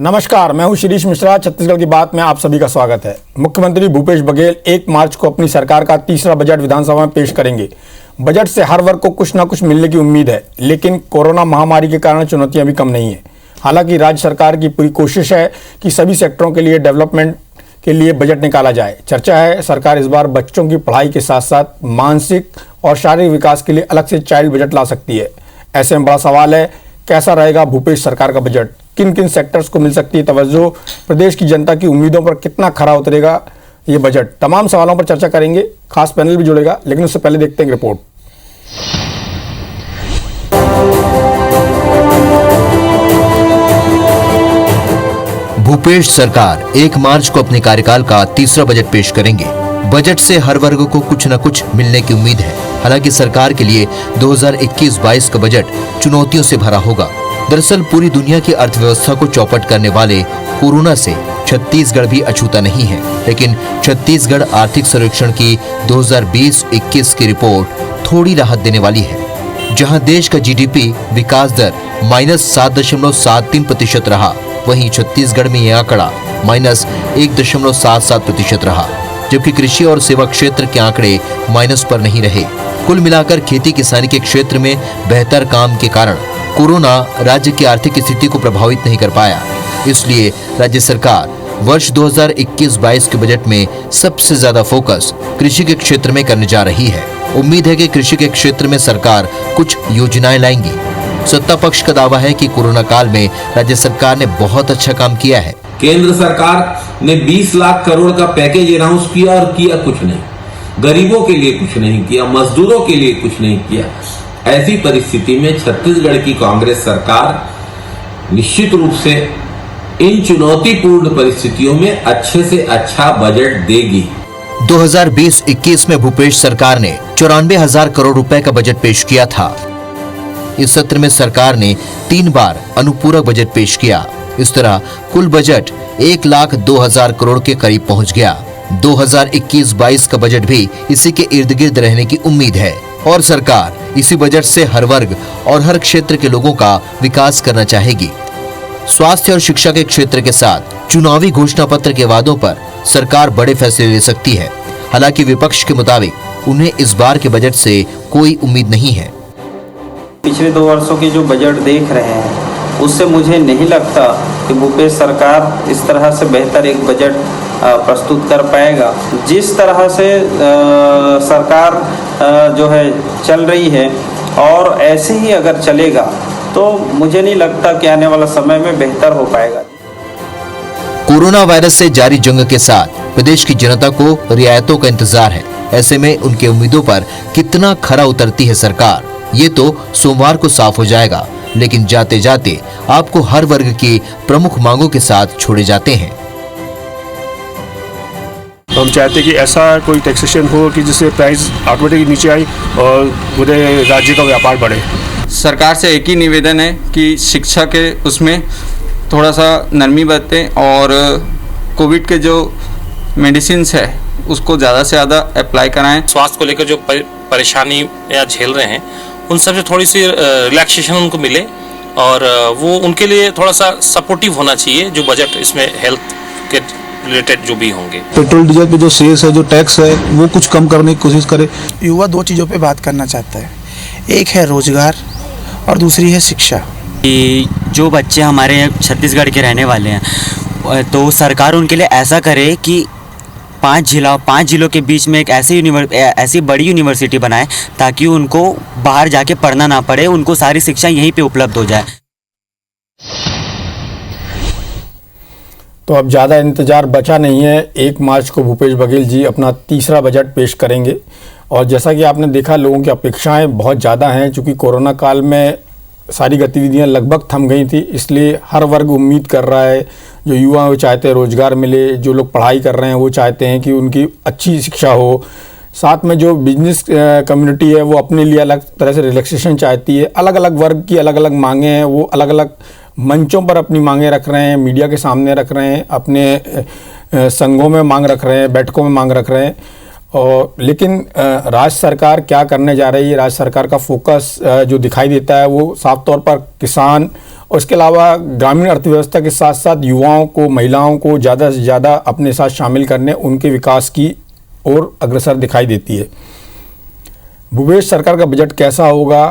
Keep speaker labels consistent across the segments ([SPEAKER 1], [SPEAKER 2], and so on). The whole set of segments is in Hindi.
[SPEAKER 1] नमस्कार, मैं हूं शिरीष मिश्रा। छत्तीसगढ़ की बात में आप सभी का स्वागत है। मुख्यमंत्री भूपेश बघेल 1 मार्च को अपनी सरकार का तीसरा बजट विधानसभा में पेश करेंगे। बजट से हर वर्ग को कुछ न कुछ मिलने की उम्मीद है, लेकिन कोरोना महामारी के कारण चुनौतियां भी कम नहीं है। हालांकि राज्य सरकार की पूरी कोशिश है कि सभी सेक्टरों के लिए डेवलपमेंट के लिए बजट निकाला जाए। चर्चा है सरकार इस बार बच्चों की पढ़ाई के साथ साथ मानसिक और शारीरिक विकास के लिए अलग से चाइल्ड बजट ला सकती है। ऐसे में बड़ा सवाल है, कैसा रहेगा भूपेश सरकार का बजट? किन किन सेक्टर्स को मिल सकती है तवज्जो? प्रदेश की जनता की उम्मीदों पर कितना खरा उतरेगा ये बजट? तमाम सवालों पर चर्चा करेंगे। खास पैनल भी जुड़ेगा, लेकिन उससे पहले देखते हैं रिपोर्ट।
[SPEAKER 2] भूपेश सरकार 1 मार्च को अपने कार्यकाल का तीसरा बजट पेश करेंगे। बजट से हर वर्ग को कुछ न कुछ मिलने की उम्मीद है। हालांकि सरकार के लिए 2021-22 का बजट चुनौतियों से भरा होगा। दरअसल पूरी दुनिया की अर्थव्यवस्था को चौपट करने वाले कोरोना से छत्तीसगढ़ भी अछूता नहीं है, लेकिन छत्तीसगढ़ आर्थिक सर्वेक्षण की 2020-21 की रिपोर्ट थोड़ी राहत देने वाली है। जहां देश का जीडीपी विकास दर -7.73% रहा, वहीं छत्तीसगढ़ में यह आंकड़ा -1.77% रहा, जबकि कृषि और सेवा क्षेत्र के आंकड़े माइनस पर नहीं रहे। कुल मिलाकर खेती किसानी के क्षेत्र में बेहतर काम के कारण कोरोना राज्य की आर्थिक स्थिति को प्रभावित नहीं कर पाया। इसलिए राज्य सरकार वर्ष 2021-22 के बजट में सबसे ज्यादा फोकस कृषि के क्षेत्र में करने जा रही है। उम्मीद है कि कृषि के क्षेत्र में सरकार कुछ योजनाएं लाएंगी। सत्ता पक्ष का दावा है कि कोरोना काल में राज्य सरकार ने बहुत अच्छा काम किया है।
[SPEAKER 3] केंद्र सरकार ने 20 लाख करोड़ का पैकेज अनाउंस किया और किया कुछ नहीं। गरीबों के लिए कुछ नहीं किया, मजदूरों के लिए कुछ नहीं किया। ऐसी परिस्थिति में छत्तीसगढ़ की कांग्रेस सरकार निश्चित रूप से इन चुनौतीपूर्ण परिस्थितियों में अच्छे से अच्छा बजट देगी।
[SPEAKER 2] 2020-21 में भूपेश सरकार ने 94,000 करोड़ रुपए का बजट पेश किया था। इस सत्र में सरकार ने 3 बार अनुपूरक बजट पेश किया। इस तरह कुल बजट 1,02,000 करोड़ के करीब पहुंच गया। 2021-22 का बजट भी इसी के इर्द गिर्द रहने की उम्मीद है और सरकार इसी बजट से हर वर्ग और हर क्षेत्र के लोगों का विकास करना चाहेगी। स्वास्थ्य और शिक्षा के क्षेत्र के साथ चुनावी घोषणा पत्र के वादों पर सरकार बड़े फैसले ले सकती है। हालांकि विपक्ष के मुताबिक उन्हें इस बार के बजट से कोई उम्मीद नहीं है।
[SPEAKER 4] पिछले 2 वर्षों की जो बजट देख रहे हैं उससे मुझे नहीं लगता कि भूपेश सरकार इस तरह से बेहतर एक बजट प्रस्तुत कर पाएगा। जिस तरह से सरकार जो है चल रही है और ऐसे ही अगर चलेगा तो मुझे नहीं लगता कि आने वाला समय में बेहतर हो पाएगा।
[SPEAKER 2] कोरोना वायरस से जारी जंग के साथ प्रदेश की जनता को रियायतों का इंतजार है। ऐसे में उनके उम्मीदों पर कितना खरा उतरती है सरकार, ये तो सोमवार को साफ हो जाएगा। लेकिन जाते जाते आपको हर वर्ग की प्रमुख मांगों के साथ छोड़े जाते हैं।
[SPEAKER 5] तो हम चाहते हैं कि ऐसा कोई टैक्सेशन हो कि जिससे प्राइस ऑटोमेटिक नीचे आई और पूरे राज्य का व्यापार बढ़े।
[SPEAKER 6] सरकार से एक ही निवेदन है कि शिक्षा के उसमें थोड़ा सा नरमी बरतें और कोविड के जो मेडिसिन्स है उसको ज़्यादा से ज़्यादा अप्लाई कराएं।
[SPEAKER 7] स्वास्थ्य को लेकर जो परेशानी या झेल रहे हैं उन सब से थोड़ी सी रिलैक्सेशन उनको मिले और वो उनके लिए थोड़ा सा सपोर्टिव होना चाहिए। जो बजट इसमें हेल्थ के रिलेटेड जो भी होंगे,
[SPEAKER 8] पेट्रोल डीजल पे जो सेस है, जो टैक्स है, वो कुछ कम करने की कोशिश करे।
[SPEAKER 9] युवा 2 चीज़ों पे बात करना चाहता है, एक है रोजगार और दूसरी है शिक्षा।
[SPEAKER 10] जो बच्चे हमारे छत्तीसगढ़ के रहने वाले हैं तो सरकार उनके लिए ऐसा करे कि 5 जिलों के बीच में एक ऐसी बड़ी यूनिवर्सिटी बनाए ताकि उनको बाहर जाके पढ़ना ना पड़े, उनको सारी शिक्षा यहीं पे उपलब्ध हो जाए।
[SPEAKER 1] तो अब ज़्यादा इंतजार बचा नहीं है। 1 मार्च को भूपेश बघेल जी अपना तीसरा बजट पेश करेंगे और जैसा कि आपने देखा, लोगों की अपेक्षाएं बहुत ज़्यादा हैं। चूँकि कोरोना काल में सारी गतिविधियां लगभग थम गई थी, इसलिए हर वर्ग उम्मीद कर रहा है। जो युवा वो चाहते हैं रोजगार मिले, जो लोग पढ़ाई कर रहे हैं वो चाहते हैं कि उनकी अच्छी शिक्षा हो। साथ में जो बिजनेस कम्युनिटी है वो अपने लिए अलग तरह से रिलैक्सेशन चाहती है। अलग अलग वर्ग की अलग अलग मांगें हैं, वो अलग अलग मंचों पर अपनी मांगें रख रहे हैं, मीडिया के सामने रख रहे हैं, अपने संघों में मांग रख रहे हैं, बैठकों में मांग रख रहे हैं। और लेकिन राज्य सरकार क्या करने जा रही है, राज्य सरकार का फोकस जो दिखाई देता है वो साफ तौर पर किसान और इसके अलावा ग्रामीण अर्थव्यवस्था के साथ साथ युवाओं को, महिलाओं को ज़्यादा से ज़्यादा अपने साथ शामिल करने, उनके विकास की ओर अग्रसर दिखाई देती है। भूपेश सरकार का बजट कैसा होगा,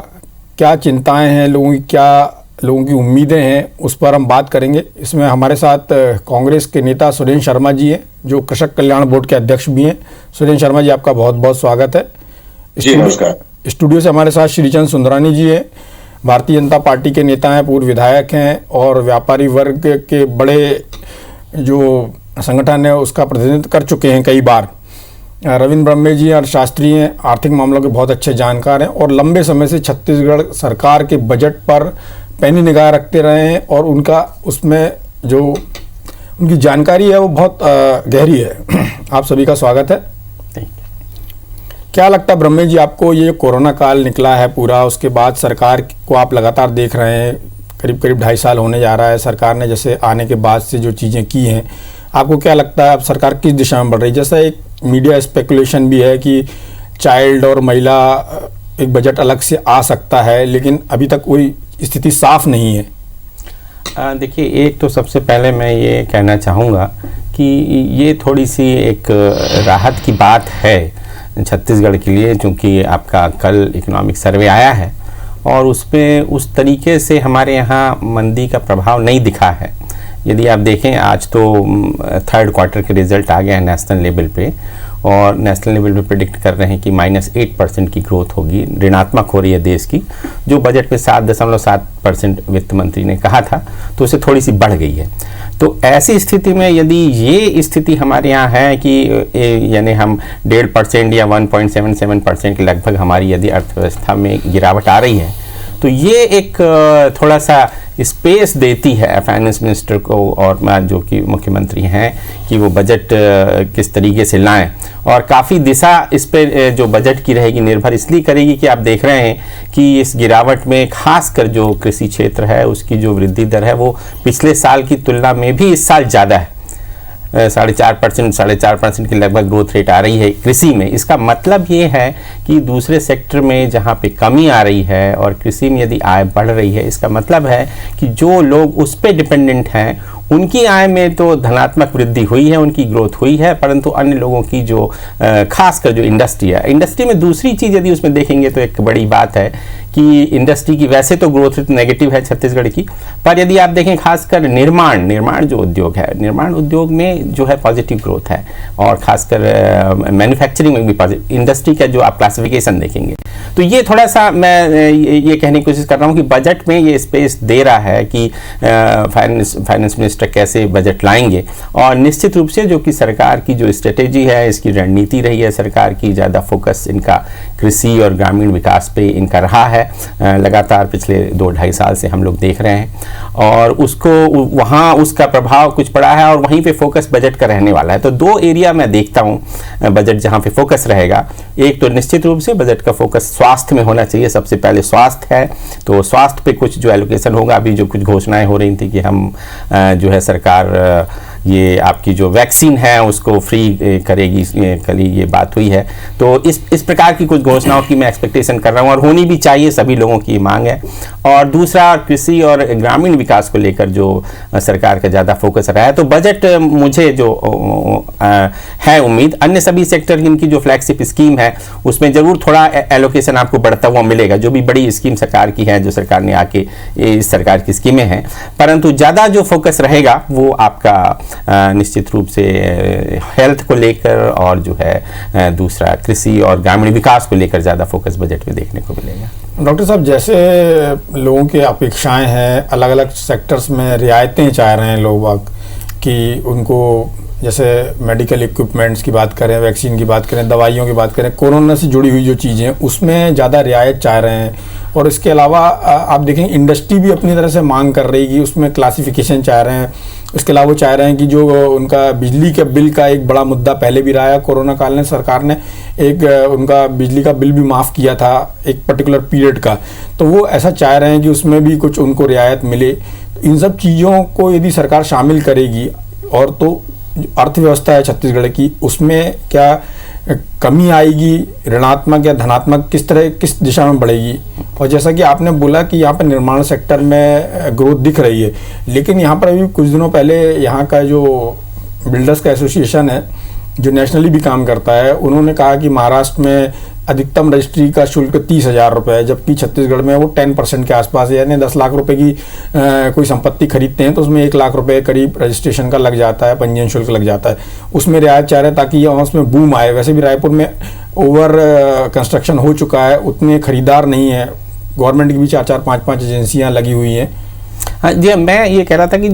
[SPEAKER 1] क्या चिंताएं हैं लोगों की, क्या लोगों की उम्मीदें हैं, उस पर हम बात करेंगे। इसमें हमारे साथ कांग्रेस के नेता सुरेंद्र शर्मा जी हैं, जो कृषक कल्याण बोर्ड के अध्यक्ष भी हैं। सुरेंद्र शर्मा जी, आपका बहुत बहुत स्वागत है।
[SPEAKER 11] जी नमस्कार।
[SPEAKER 1] स्टूडियो से हमारे साथ श्रीचंद सुंदरानी जी हैं, भारतीय जनता पार्टी के नेता हैं, पूर्व विधायक हैं और व्यापारी वर्ग के बड़े जो संगठन है उसका प्रतिनिधित्व कर चुके हैं कई बार। रविंद्र ब्रह्मे जी अर्थशास्त्री हैं, आर्थिक मामलों के बहुत अच्छे जानकार हैं और लंबे समय से छत्तीसगढ़ सरकार के बजट पर पैनी निगाह रखते रहे हैं और उनका उसमें जो उनकी जानकारी है वो बहुत गहरी है। आप सभी का स्वागत है। क्या लगता है ब्रह्मे जी आपको, ये कोरोना काल निकला है पूरा, उसके बाद सरकार को आप लगातार देख रहे हैं, करीब करीब 2.5 साल होने जा रहा है सरकार ने जैसे आने के बाद से जो चीज़ें की हैं, आपको क्या लगता है अब सरकार किस दिशा में बढ़ रही है? जैसा एक मीडिया स्पेकुलेशन भी है कि चाइल्ड और महिला एक बजट अलग से आ सकता है, लेकिन अभी तक कोई स्थिति साफ नहीं है।
[SPEAKER 11] देखिए, एक तो सबसे पहले मैं ये कहना चाहूँगा कि ये थोड़ी सी एक राहत की बात है छत्तीसगढ़ के लिए, क्योंकि आपका कल इकोनॉमिक सर्वे आया है और उसमें उस तरीके से हमारे यहाँ मंदी का प्रभाव नहीं दिखा है। यदि आप देखें, आज तो 3rd क्वार्टर के रिजल्ट आ गए हैं नेशनल लेवल पे और नेशनल लेवल पे प्रेडिक्ट कर रहे हैं कि -8% की ग्रोथ होगी, ऋणात्मक हो रही है देश की, जो बजट में 7.7% वित्त मंत्री ने कहा था, तो उससे थोड़ी सी बढ़ गई है। तो ऐसी स्थिति में यदि ये स्थिति हमारे यहाँ है कि यानी हम 1.5% या 1.77% के लगभग हमारी यदि अर्थव्यवस्था में गिरावट आ रही है, तो ये एक थोड़ा सा स्पेस देती है फाइनेंस मिनिस्टर को और जो कि मुख्यमंत्री हैं कि वो बजट किस तरीके से लाएं, और काफ़ी दिशा इस पे जो बजट की रहेगी निर्भर इसलिए करेगी कि आप देख रहे हैं कि इस गिरावट में खासकर जो कृषि क्षेत्र है उसकी जो वृद्धि दर है वो पिछले साल की तुलना में भी इस साल ज़्यादा है। 4.5% की लगभग ग्रोथ रेट आ रही है कृषि में। इसका मतलब ये है कि दूसरे सेक्टर में जहाँ पे कमी आ रही है और कृषि में यदि आय बढ़ रही है, इसका मतलब है कि जो लोग उस पे डिपेंडेंट हैं उनकी आय में तो धनात्मक वृद्धि हुई है, उनकी ग्रोथ हुई है, परंतु अन्य लोगों की जो खासकर जो इंडस्ट्री है, इंडस्ट्री में दूसरी चीज़ यदि उसमें देखेंगे तो एक बड़ी बात है कि इंडस्ट्री की वैसे तो ग्रोथ रेट नेगेटिव है छत्तीसगढ़ की, पर यदि आप देखें खासकर निर्माण जो उद्योग है, निर्माण उद्योग में जो है पॉजिटिव ग्रोथ है और खासकर मैन्युफैक्चरिंग में भी पॉजिटिव, इंडस्ट्री का जो आप क्लासिफिकेशन देखेंगे तो ये थोड़ा सा मैं ये कहने की कोशिश कर रहा हूँ कि बजट में ये स्पेस दे रहा है कि फाइनेंस मिनिस्टर कैसे बजट लाएंगे। और निश्चित रूप से जो कि सरकार की जो स्ट्रेटेजी है, इसकी रणनीति रही है सरकार की, ज़्यादा फोकस इनका कृषि और ग्रामीण विकास पे इनका रहा है लगातार पिछले 2-2.5 साल से हम लोग देख रहे हैं, और उसको वहाँ उसका प्रभाव कुछ पड़ा है और वहीं पे फोकस बजट का रहने वाला है। तो 2 एरिया मैं देखता हूँ बजट जहाँ पे फोकस रहेगा। एक तो निश्चित रूप से बजट का फोकस स्वास्थ्य में होना चाहिए, सबसे पहले स्वास्थ्य है, तो स्वास्थ्य पे कुछ जो एलोकेशन होगा, अभी जो कुछ घोषणाएं हो रही थी कि हम जो है सरकार ये आपकी जो वैक्सीन है उसको फ्री करेगी, कल ही ये बात हुई है, तो इस प्रकार की कुछ घोषणाओं की मैं एक्सपेक्टेशन कर रहा हूँ और होनी भी चाहिए, सभी लोगों की मांग है। और दूसरा कृषि और ग्रामीण विकास को लेकर जो सरकार का ज़्यादा फोकस रहा है, तो बजट मुझे जो है उम्मीद अन्य सभी सेक्टर इनकी जो फ्लैगशिप स्कीम है उसमें ज़रूर थोड़ा एलोकेशन आपको बढ़ता हुआ मिलेगा, जो भी बड़ी स्कीम सरकार की है, जो सरकार ने आके इस सरकार की स्कीमें हैं, परंतु ज़्यादा जो फोकस रहेगा वो आपका निश्चित रूप से हेल्थ को लेकर और जो है दूसरा कृषि और ग्रामीण विकास को लेकर ज़्यादा फोकस बजट में देखने को मिलेगा।
[SPEAKER 1] डॉक्टर साहब, जैसे लोगों की अपेक्षाएं हैं, अलग अलग सेक्टर्स में रियायतें चाह रहे हैं लोग कि उनको, जैसे मेडिकल इक्विपमेंट्स की बात करें, वैक्सीन की बात करें, दवाइयों की बात करें, कोरोना से जुड़ी हुई जो चीज़ें हैं उसमें ज़्यादा रियायत चाह रहे हैं, और इसके अलावा आप देखें इंडस्ट्री भी अपनी तरह से मांग कर रही है कि उसमें क्लासिफिकेशन चाह रहे हैं। इसके अलावा वो चाह रहे हैं कि जो उनका बिजली के बिल का एक बड़ा मुद्दा पहले भी रहा है, कोरोना काल में सरकार ने एक उनका बिजली का बिल भी माफ़ किया था एक पर्टिकुलर पीरियड का, तो वो ऐसा चाह रहे हैं कि उसमें भी कुछ उनको रियायत मिले। तो इन सब चीज़ों को यदि सरकार शामिल करेगी, और तो अर्थव्यवस्था है छत्तीसगढ़ की, उसमें क्या कमी आएगी, ऋणात्मक या धनात्मक, किस दिशा में बढ़ेगी? और जैसा कि आपने बोला कि यहाँ पर निर्माण सेक्टर में ग्रोथ दिख रही है, लेकिन यहाँ पर अभी कुछ दिनों पहले यहाँ का जो बिल्डर्स का एसोसिएशन है जो नेशनली भी काम करता है, उन्होंने कहा कि महाराष्ट्र में अधिकतम रजिस्ट्री का शुल्क 30,000 रुपये है, जबकि छत्तीसगढ़ में वो 10% के आसपास है। यानी 10 लाख रुपए की कोई संपत्ति खरीदते हैं तो उसमें 1 लाख रुपए करीब रजिस्ट्रेशन का लग जाता है, पंजीयन शुल्क लग जाता है। उसमें रियायत चाह रहे ताकि ये उसमें बूम आए। वैसे भी रायपुर में ओवर कंस्ट्रक्शन हो चुका है, उतने खरीदार नहीं है, गवर्नमेंट की भी 4-4, 5-5 एजेंसियाँ लगी हुई हैं।
[SPEAKER 11] हाँ जी, मैं ये कह रहा था कि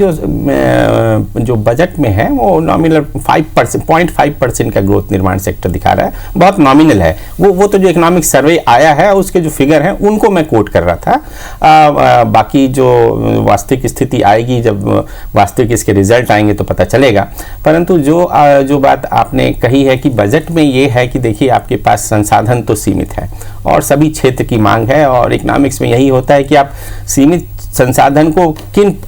[SPEAKER 11] जो बजट में है वो नॉमिनल 0.5% का ग्रोथ निर्माण सेक्टर दिखा रहा है, बहुत नॉमिनल है। वो तो जो इकोनॉमिक सर्वे आया है उसके जो फिगर हैं उनको मैं कोट कर रहा था। बाकी जो वास्तविक स्थिति आएगी, जब वास्तविक इसके रिजल्ट आएंगे तो पता चलेगा। परंतु जो बात आपने कही है कि बजट में ये है कि देखिए आपके पास संसाधन तो सीमित है और सभी क्षेत्र की मांग है, और इकोनॉमिक्स में यही होता है कि आप सीमित संसाधन को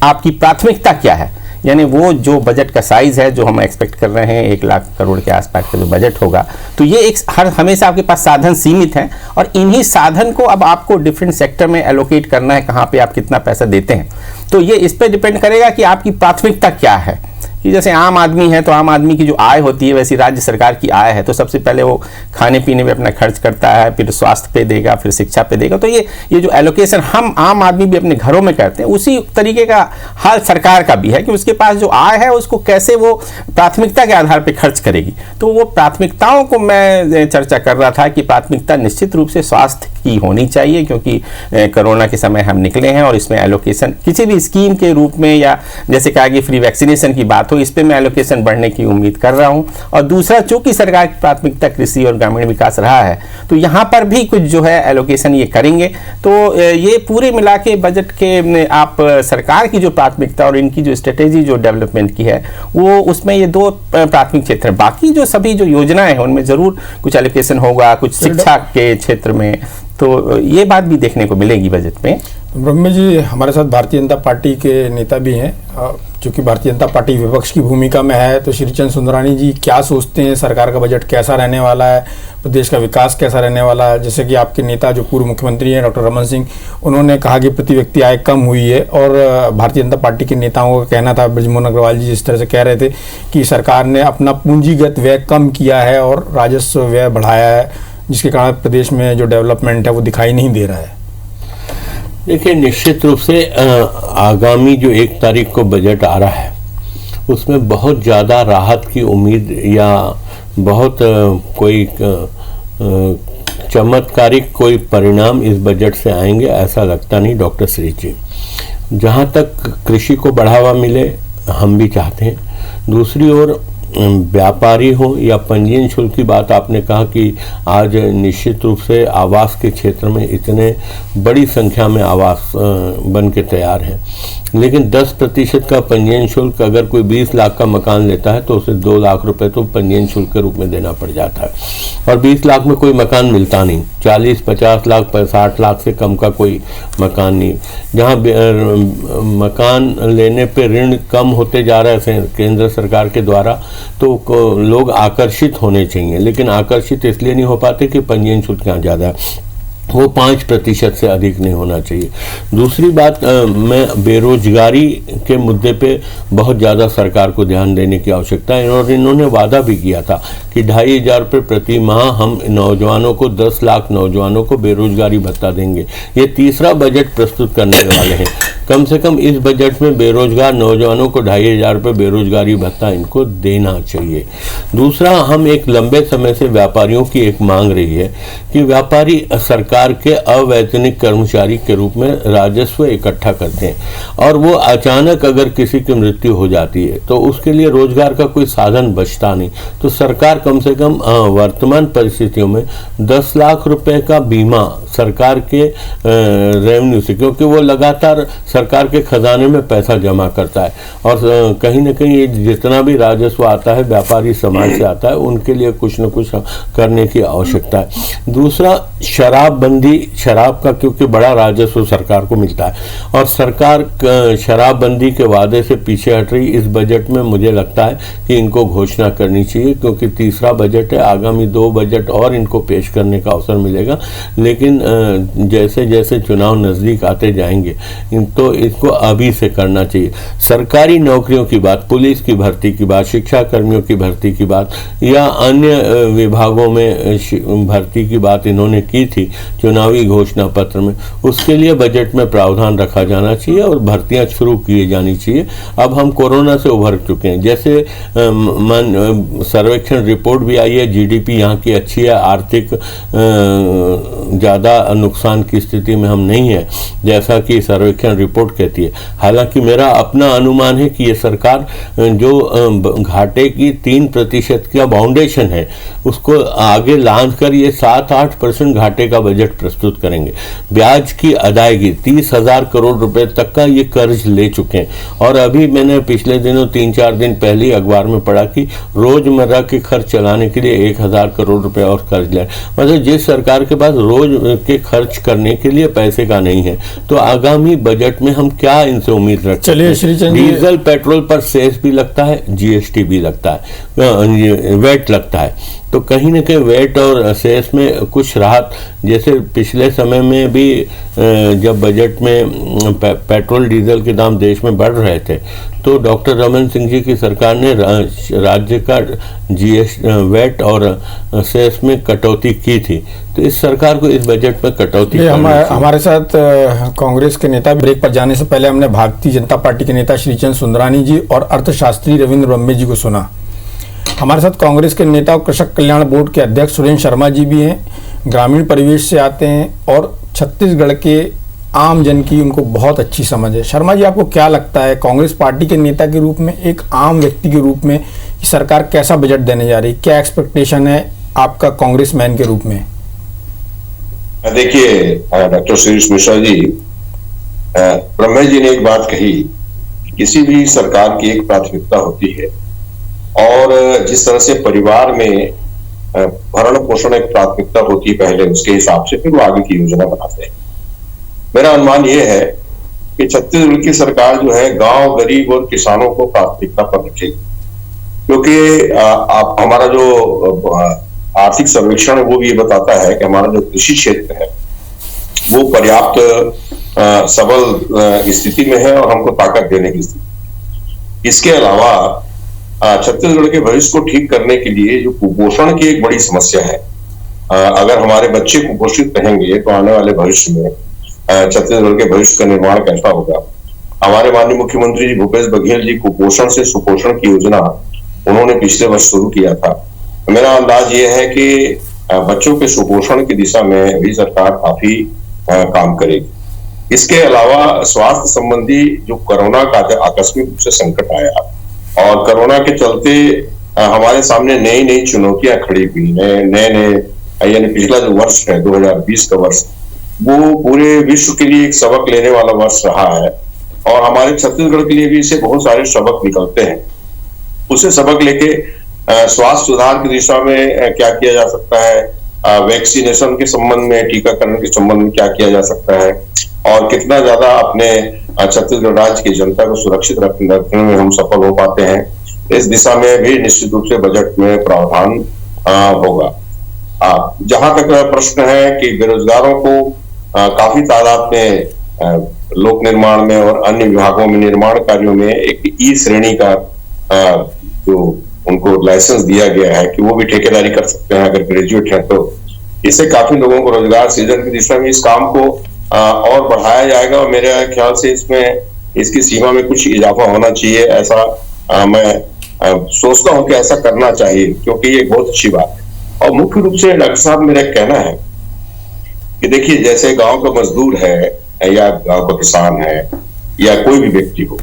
[SPEAKER 11] आपकी प्राथमिकता क्या है, यानी वो जो बजट का साइज है जो हम एक्सपेक्ट कर रहे हैं 1 लाख करोड़ के आसपास का जो बजट होगा, तो ये एक हमेशा आपके पास साधन सीमित हैं और इन्हीं साधन को अब आपको डिफरेंट सेक्टर में एलोकेट करना है, कहाँ पे आप कितना पैसा देते हैं। तो ये इस पर डिपेंड करेगा कि आपकी प्राथमिकता क्या है। कि जैसे आम आदमी है तो आम आदमी की जो आय होती है वैसी राज्य सरकार की आय है, तो सबसे पहले वो खाने पीने में अपना खर्च करता है, फिर स्वास्थ्य पे देगा, फिर शिक्षा पे देगा। तो ये जो एलोकेशन हम आम आदमी भी अपने घरों में करते हैं, उसी तरीके का हाल सरकार का भी है कि उसके पास जो आय है उसको कैसे वो प्राथमिकता के आधार पर खर्च करेगी। तो वो प्राथमिकताओं को मैं चर्चा कर रहा था कि प्राथमिकता निश्चित रूप से स्वास्थ्य की होनी चाहिए, क्योंकि कोरोना के समय हम निकले हैं और इसमें एलोकेशन किसी भी स्कीम के रूप में, या जैसे कहा कि फ्री वैक्सीनेशन की बात हो, इस पे मैं एलोकेशन बढ़ने की उम्मीद कर रहा हूं। और दूसरा, चूंकि सरकार की प्राथमिकता कृषि और ग्रामीण विकास रहा है, तो यहां पर भी कुछ जो है एलोकेशन ये करेंगे। तो ये पूरे मिला के बजट के आप सरकार की जो प्राथमिकता और इनकी जो स्ट्रेटेजी जो डेवलपमेंट की है, वो उसमें ये 2 प्राथमिक क्षेत्र है। बाकी जो सभी जो योजनाएं हैं उनमें जरूर कुछ एलोकेशन होगा, कुछ शिक्षा के क्षेत्र में, तो ये बात भी देखने को मिलेगी बजट में।
[SPEAKER 1] ब्रह्म जी, हमारे साथ भारतीय जनता पार्टी के नेता भी हैं, चूँकि भारतीय जनता पार्टी विपक्ष की भूमिका में है, तो श्रीचंद सुंदरानी जी क्या सोचते हैं, सरकार का बजट कैसा रहने वाला है, प्रदेश का विकास कैसा रहने वाला है? जैसे कि आपके नेता जो पूर्व मुख्यमंत्री हैं डॉक्टर रमन सिंह, उन्होंने कहा कि प्रति व्यक्ति आय कम हुई है, और भारतीय जनता पार्टी के नेताओं का कहना था, बृजमोहन अग्रवाल जी जिस तरह से कह रहे थे कि सरकार ने अपना पूंजीगत व्यय कम किया है और राजस्व व्यय बढ़ाया है, जिसके कारण प्रदेश में जो डेवलपमेंट है वो दिखाई नहीं दे रहा है।
[SPEAKER 12] देखिए, निश्चित रूप से आगामी जो 1 तारीख को बजट आ रहा है उसमें बहुत ज़्यादा राहत की उम्मीद या बहुत कोई चमत्कारिक कोई परिणाम इस बजट से आएंगे ऐसा लगता नहीं डॉक्टर श्री जी। जहाँ तक कृषि को बढ़ावा मिले हम भी चाहते हैं, दूसरी ओर व्यापारी हो या पंजीयन शुल्क की बात आपने कहा कि आज निश्चित रूप से आवास के क्षेत्र में इतने बड़ी संख्या में आवास बन के तैयार हैं, लेकिन 10% का पंजीयन शुल्क अगर कोई 20 लाख का मकान लेता है तो उसे 2 लाख रुपए तो पंजीयन शुल्क के रूप में देना पड़ जाता है, और 20 लाख में कोई मकान मिलता नहीं, 40-50 लाख 60 लाख से कम का कोई मकान नहीं। जहाँ मकान लेने पे ऋण कम होते जा रहे हैं केंद्र सरकार के द्वारा, तो लोग आकर्षित होने चाहिए, लेकिन आकर्षित इसलिए नहीं हो पाते कि पंजीयन शुल्क यहाँ ज़्यादा है, वो 5% से अधिक नहीं होना चाहिए। दूसरी बात, मैं बेरोजगारी के मुद्दे पे बहुत ज़्यादा सरकार को ध्यान देने की आवश्यकता है, और इन्होंने वादा भी किया था कि 2,500 रुपये प्रति माह हम नौजवानों को 10 लाख नौजवानों को बेरोजगारी भत्ता देंगे। ये तीसरा बजट प्रस्तुत करने वाले हैं। कम से कम इस बजट में बेरोजगार नौजवानों को 2,500 रुपये बेरोजगारी भत्ता इनको देना चाहिए। दूसरा, हम एक लंबे समय से व्यापारियों की एक मांग रही है कि व्यापारी सरकार के अवैतनिक कर्मचारी के रूप में राजस्व इकट्ठा करते हैं, और वो अचानक अगर किसी की मृत्यु हो जाती है तो उसके लिए रोजगार का कोई साधन बचता नहीं, तो सरकार कम से कम वर्तमान परिस्थितियों में 10 लाख रुपए का बीमा सरकार के रेवेन्यू से, क्योंकि वो लगातार सरकार के खजाने में पैसा जमा करता है, और कहीं ना कहीं जितना भी राजस्व आता है व्यापारी समाज से आता है, उनके लिए कुछ न कुछ करने की आवश्यकता है। दूसरा, शराब शराबबंदी, शराब का क्योंकि बड़ा राजस्व सरकार को मिलता है और सरकार शराबबंदी के वादे से पीछे हट रही। इस बजट में मुझे लगता है कि इनको घोषणा करनी चाहिए, क्योंकि तीसरा बजट है, आगामी 2 बजट और इनको पेश करने का अवसर मिलेगा। लेकिन जैसे जैसे चुनाव नज़दीक आते जाएंगे तो इसको अभी से करना चाहिए। सरकारी नौकरियों की बात, पुलिस की भर्ती की बात, शिक्षा कर्मियों की भर्ती की बात या अन्य विभागों में भर्ती की बात इन्होंने की थी चुनावी घोषणा पत्र में, उसके लिए बजट में प्रावधान रखा जाना चाहिए और भर्तियां शुरू की जानी चाहिए। अब हम कोरोना से उभर चुके हैं, जैसे सर्वेक्षण रिपोर्ट भी आई है, जीडीपी यहाँ की अच्छी है, आर्थिक ज़्यादा नुकसान की स्थिति में हम नहीं है जैसा कि सर्वेक्षण रिपोर्ट कहती है। हालांकि मेरा अपना अनुमान है कि ये सरकार जो घाटे की 3% का फाउंडेशन है उसको आगे लांघ कर ये 7-8% घाटे का बजट प्रस्तुत करेंगे। ब्याज की अदायगी 30,000 करोड़ रुपए तक का ये कर्ज ले चुके हैं और अभी मैंने पिछले दिनों 3-4 दिन पहले ही अखबार में पढ़ा कि रोजमर्रा के खर्च चलाने के लिए 1,000 करोड़ रुपए और कर्ज ले। मतलब जिस सरकार के पास रोज के खर्च करने के लिए पैसे का नहीं है तो आगामी बजट में हम क्या इनसे उम्मीद रखते हैं?
[SPEAKER 1] चलिए श्रीचंद जी,
[SPEAKER 12] डीजल पेट्रोल पर सेस भी लगता है, जीएसटी भी लगता है, वेट लगता है, तो कहीं ना कहीं वेट और सेस में कुछ राहत, जैसे पिछले समय में भी जब बजट में पेट्रोल डीजल के दाम देश में बढ़ रहे थे तो डॉक्टर रमन सिंह जी की सरकार ने राज्य का वेट और सेस में कटौती की थी। तो इस सरकार को इस बजट में कटौती
[SPEAKER 1] हमारे साथ कांग्रेस के नेता, ब्रेक पर जाने से पहले हमने भारतीय जनता पार्टी के नेता श्रीचंद सुंदरानी जी और अर्थशास्त्री रविंद्र ब्रह्मे जी को सुना। हमारे साथ कांग्रेस के नेता और कृषक कल्याण बोर्ड के अध्यक्ष सुरेंद्र शर्मा जी भी हैं, ग्रामीण परिवेश से आते हैं और छत्तीसगढ़ के आम जन की उनको बहुत अच्छी समझ है। शर्मा जी, आपको क्या लगता है कांग्रेस पार्टी के नेता के रूप में, एक आम व्यक्ति के रूप में सरकार कैसा बजट देने जा रही है? क्या एक्सपेक्टेशन है आपका कांग्रेसमैन के रूप में?
[SPEAKER 13] देखिए डॉक्टर सुरेश मिश्रा जी, ब्रह्मे जी ने एक बात कही, किसी भी सरकार की एक प्राथमिकता होती है और जिस तरह से परिवार में भरण पोषण एक प्राथमिकता होती है पहले, उसके हिसाब से फिर वो आगे की योजना बनाते हैं। मेरा अनुमान ये है कि छत्तीसगढ़ की सरकार जो है गांव, गरीब और किसानों को प्राथमिकता पर रखेगी, क्योंकि हमारा जो आर्थिक सर्वेक्षण है वो भी ये बताता है कि हमारा जो कृषि क्षेत्र है वो पर्याप्त सबल स्थिति में है और हमको ताकत देने की स्थिति। इसके अलावा छत्तीसगढ़ के भविष्य को ठीक करने के लिए जो कुपोषण की एक बड़ी समस्या है, अगर हमारे बच्चे कुपोषित रहेंगे तो आने वाले भविष्य में छत्तीसगढ़ के भविष्य का निर्माण कैसा होगा। हमारे माननीय मुख्यमंत्री जी भूपेश बघेल जी कुपोषण से सुपोषण की योजना उन्होंने पिछले वर्ष शुरू किया था। मेरा अंदाज ये है कि बच्चों के सुपोषण की दिशा में भी सरकार काफी काम करेगी। इसके अलावा स्वास्थ्य संबंधी जो कोरोना का आकस्मिक रूप से संकट आया और कोरोना के चलते हमारे सामने नई नई चुनौतियां खड़ी हुई, नए यानी पिछला जो वर्ष है 2020 का वर्ष, वो पूरे विश्व के लिए एक सबक लेने वाला वर्ष रहा है और हमारे छत्तीसगढ़ के लिए भी इससे बहुत सारे सबक निकलते हैं। उसे सबक लेके स्वास्थ्य सुधार की दिशा में क्या किया जा सकता है, वैक्सीनेशन के संबंध में, टीकाकरण के संबंध में क्या किया जा सकता है और कितना ज्यादा अपने छत्तीसगढ़ राज्य की जनता को सुरक्षित रखने में हम सफल हो पाते हैं, इस दिशा में भी निश्चित रूप से बजट में प्रावधान होगा। जहां तक प्रश्न है कि बेरोजगारों को काफी तादाद में लोक निर्माण में और अन्य विभागों में, निर्माण कार्यों में एक ई श्रेणी का जो उनको लाइसेंस दिया गया है कि वो भी ठेकेदारी कर सकते हैं अगर ग्रेजुएट हैं, तो इससे काफी लोगों को रोजगार सृजन की दिशा में इस काम को और बढ़ाया जाएगा और मेरे ख्याल से इसमें इसकी सीमा में कुछ इजाफा होना चाहिए, ऐसा मैं सोचता हूं कि ऐसा करना चाहिए, क्योंकि ये बहुत अच्छी बात है। और मुख्य रूप से डॉक्टर साहब मेरा कहना है कि देखिए, जैसे गांव का मजदूर है या गांव का किसान है या कोई भी व्यक्ति हो,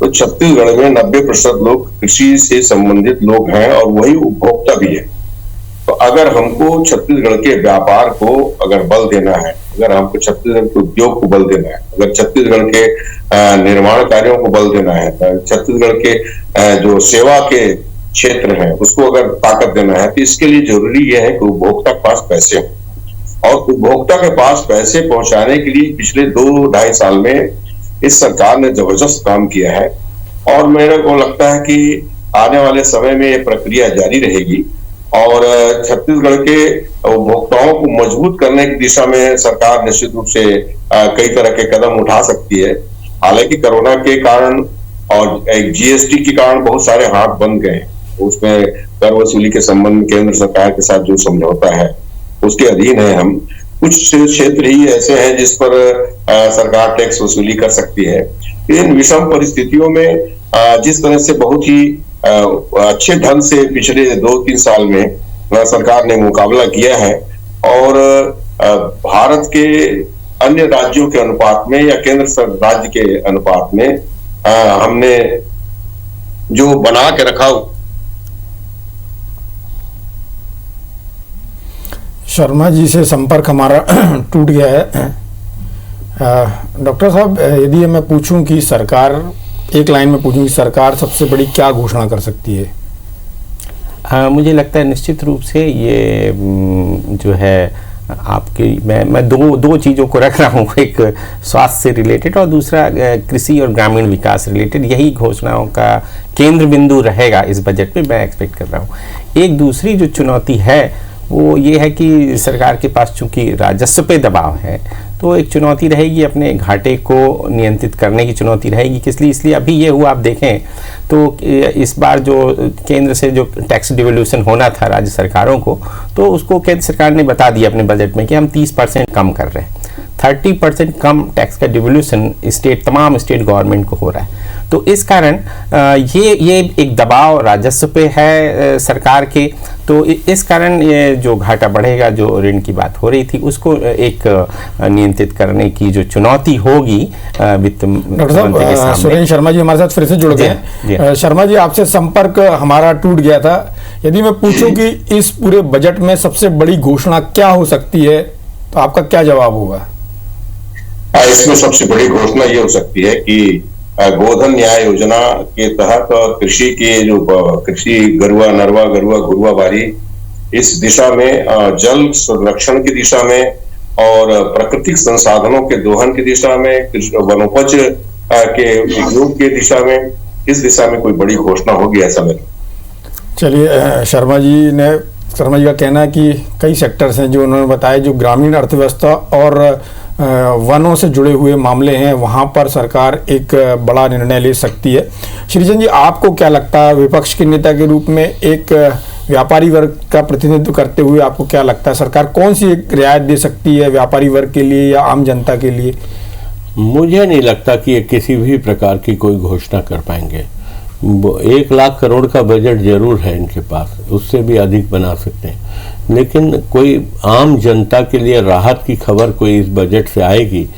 [SPEAKER 13] तो छत्तीसगढ़ में 90% लोग कृषि से संबंधित लोग हैं और वही उपभोक्ता भी है। तो अगर हमको छत्तीसगढ़ के व्यापार को अगर बल देना है, अगर हमको छत्तीसगढ़ के उद्योग को बल देना है, अगर छत्तीसगढ़ के निर्माण कार्यों को बल देना है, छत्तीसगढ़ के जो सेवा के क्षेत्र हैं उसको अगर ताकत देना है, तो इसके लिए जरूरी यह है कि उपभोक्ता के पास पैसे हो। और उपभोक्ता के पास पैसे पहुंचाने के लिए पिछले 2-2.5 साल में इस सरकार ने जबरदस्त काम किया है और मेरे को लगता है कि आने वाले समय में ये प्रक्रिया जारी रहेगी और छत्तीसगढ़ के उपभोक्ताओं को मजबूत करने की दिशा में सरकार निश्चित रूप से कई तरह के कदम उठा सकती है। हालांकि कोरोना के कारण और एक जीएसटी के कारण बहुत सारे हाथ बंद गए, उसमें कर वसूली के संबंध में केंद्र सरकार के साथ जो समझौता है उसके अधीन है हम। कुछ क्षेत्र ही ऐसे हैं जिस पर सरकार टैक्स वसूली कर सकती है। इन विषम परिस्थितियों में जिस तरह से बहुत ही अच्छे ढंग से पिछले 2-3 साल में सरकार ने मुकाबला किया है और भारत के अन्य राज्यों के अनुपात में या केंद्र राज्य के अनुपात में हमने जो बना के रखा।
[SPEAKER 1] शर्मा जी से संपर्क हमारा टूट गया है। डॉक्टर साहब, यदि मैं पूछूं कि सरकार, एक लाइन में पूछूं कि सरकार सबसे बड़ी क्या घोषणा कर सकती है?
[SPEAKER 11] मुझे लगता है निश्चित रूप से ये जो है आपकी मैं दो चीज़ों को रख रहा हूँ, एक स्वास्थ्य से रिलेटेड और दूसरा कृषि और ग्रामीण विकास रिलेटेड। यही घोषणाओं का केंद्र बिंदु रहेगा इस बजट में, मैं एक्सपेक्ट कर रहा हूँ। एक दूसरी जो चुनौती है वो ये है कि सरकार के पास चूंकि राजस्व पे दबाव है तो एक चुनौती रहेगी अपने घाटे को नियंत्रित करने की चुनौती रहेगी। किस लिए? इसलिए अभी ये हुआ, आप देखें तो इस बार जो केंद्र से जो टैक्स डिवोल्यूशन होना था राज्य सरकारों को, तो उसको केंद्र सरकार ने बता दिया अपने बजट में कि हम 30% कम कर रहे हैं। 30% कम टैक्स का डिवोल्यूशन तमाम स्टेट गवर्नमेंट को हो रहा है। तो इस कारण ये एक दबाव राजस्व पे है सरकार के, तो इस कारण ये जो घाटा बढ़ेगा, जो ऋण की बात हो रही थी, उसको एक नियंत्रित करने की जो चुनौती होगी वित्त मंत्री के सामने।
[SPEAKER 1] सुरेंद्र शर्मा जी हमारे साथ फिर से जुड़ गए। शर्मा जी, आपसे संपर्क हमारा टूट गया था। यदि मैं पूछूं कि इस पूरे बजट में सबसे बड़ी घोषणा क्या हो सकती है तो आपका क्या जवाब होगा?
[SPEAKER 13] इसमें सबसे बड़ी घोषणा ये हो सकती है कि गोधन न्याय योजना के तहत कृषि के जो कृषि गरुआ, नरवा, गरुआ, घुरुआ बारी, इस दिशा में जल संरक्षण की दिशा में और प्राकृतिक संसाधनों के दोहन की दिशा में, वनोपज के उपयोग की दिशा में, इस दिशा में कोई बड़ी घोषणा होगी ऐसा मेरा।
[SPEAKER 1] चलिए, शर्मा जी का कहना है कि कई सेक्टर्स हैं जो उन्होंने बताया, जो ग्रामीण अर्थव्यवस्था और वनों से जुड़े हुए मामले हैं, वहां पर सरकार एक बड़ा निर्णय ले सकती है। श्रीचंद जी, आपको क्या लगता है, विपक्ष के नेता के रूप में एक व्यापारी वर्ग का प्रतिनिधित्व करते हुए आपको क्या लगता है, सरकार कौन सी एक रियायत दे सकती है व्यापारी वर्ग के लिए या आम जनता के लिए?
[SPEAKER 12] मुझे नहीं लगता कि ये किसी भी प्रकार की कोई घोषणा कर पाएंगे। 1 लाख करोड़ का बजट जरूर है इनके पास, उससे भी अधिक बना सकते हैं, लेकिन कोई आम जनता के लिए राहत की खबर कोई इस बजट से आएगी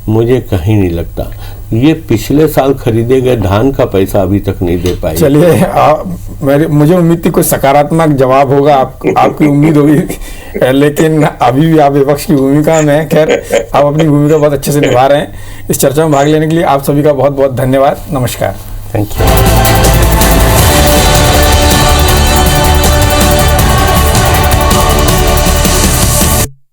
[SPEAKER 12] मुझे कहीं नहीं लगता। ये पिछले साल खरीदे गए धान का पैसा अभी तक नहीं दे पाई।
[SPEAKER 1] चलिए, मुझे उम्मीद थी कोई सकारात्मक जवाब होगा, आपकी उम्मीद होगी, लेकिन अभी भी आप विपक्ष की भूमिका में, खैर आप अपनी भूमिका बहुत अच्छे से निभा रहे हैं। इस चर्चा में भाग लेने के लिए आप सभी का बहुत बहुत धन्यवाद। नमस्कार।
[SPEAKER 11] Thank you.